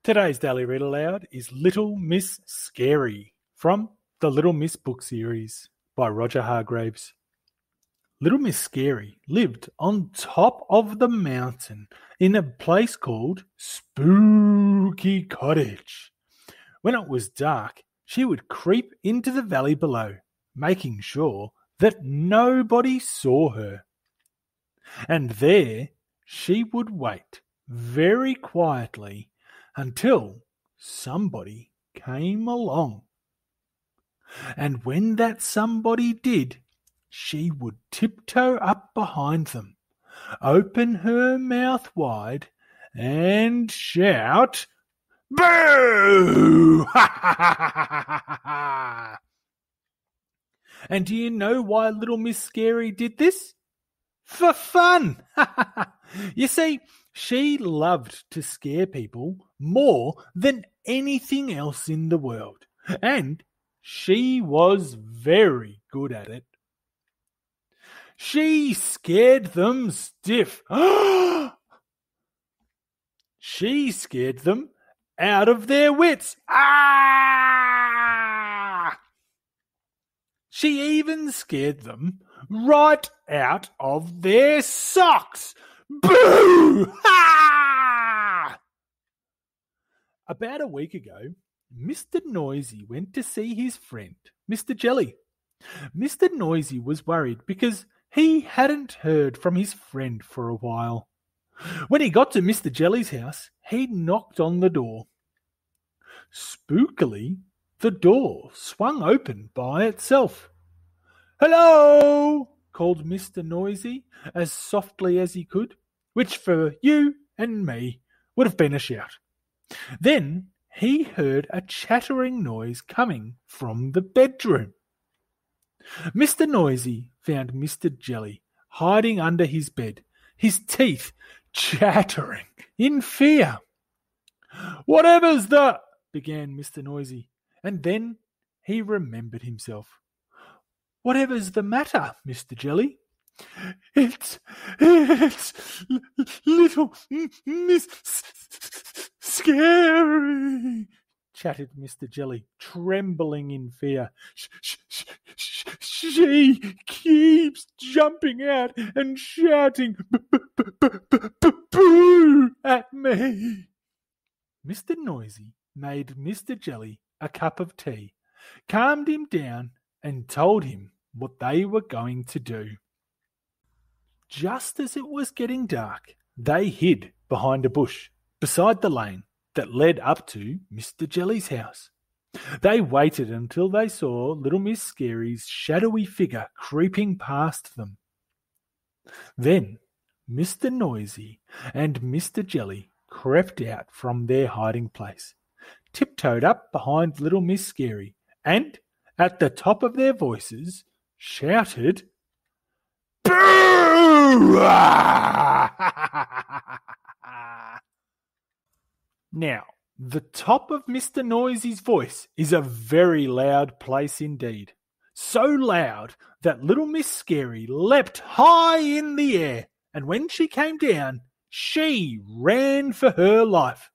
Today's Daily Read Aloud is Little Miss Scary from the Little Miss book series by Roger Hargreaves. Little Miss Scary lived on top of the mountain in a place called Spooky Cottage. When it was dark, she would creep into the valley below, making sure that nobody saw her. And there she would wait very quietly until somebody came along. And when that somebody did, she would tiptoe up behind them, open her mouth wide, and shout, "Boo!" And do you know why Little Miss Scary did this? For fun! You see, she loved to scare people more than anything else in the world, and she was very good at it. She scared them stiff. She scared them out of their wits. She even scared them right out of their socks. Boo! About a week ago, Mr. Noisy went to see his friend, Mr. Jelly. Mr. Noisy was worried because he hadn't heard from his friend for a while. When he got to Mr. Jelly's house, he knocked on the door. Spookily, the door swung open by itself. "Hello!" called Mr. Noisy as softly as he could, which for you and me would have been a shout. Then he heard a chattering noise coming from the bedroom. Mr. Noisy found Mr. Jelly hiding under his bed, his teeth chattering in fear. "Whatever's the—" began Mr. Noisy, and then he remembered himself. "Whatever's the matter, Mr. Jelly?" It's Little Miss Scary," chattered Mr. Jelly, trembling in fear. She keeps jumping out and shouting boo at me." Mr. Noisy made Mr. Jelly a cup of tea, calmed him down, and told him what they were going to do. Just as it was getting dark, they hid behind a bush beside the lane that led up to Mr. Jelly's house. They waited until they saw Little Miss Scary's shadowy figure creeping past them. Then Mr. Noisy and Mr. Jelly crept out from their hiding place, tiptoed up behind Little Miss Scary, and, at the top of their voices, shouted, "Boo!" Now, the top of Mr. Noisy's voice is a very loud place indeed. So loud that Little Miss Scary leapt high in the air, and when she came down, she ran for her life.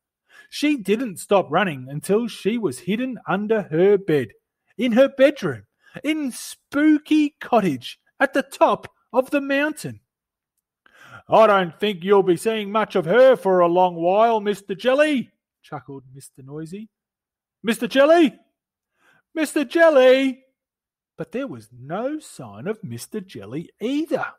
She didn't stop running until she was hidden under her bed, in her bedroom, in Spooky Cottage, at the top of the mountain. "I don't think you'll be seeing much of her for a long while, Mr. Jelly," chuckled Mr. Noisy. "Mr. Jelly! Mr. Jelly!" But there was no sign of Mr. Jelly either.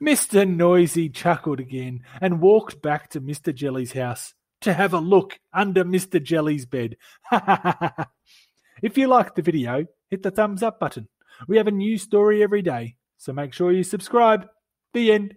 Mr. Noisy chuckled again and walked back to Mr. Jelly's house to have a look under Mr. Jelly's bed. If you liked the video, hit the thumbs up button. We have a new story every day, so make sure you subscribe. The end.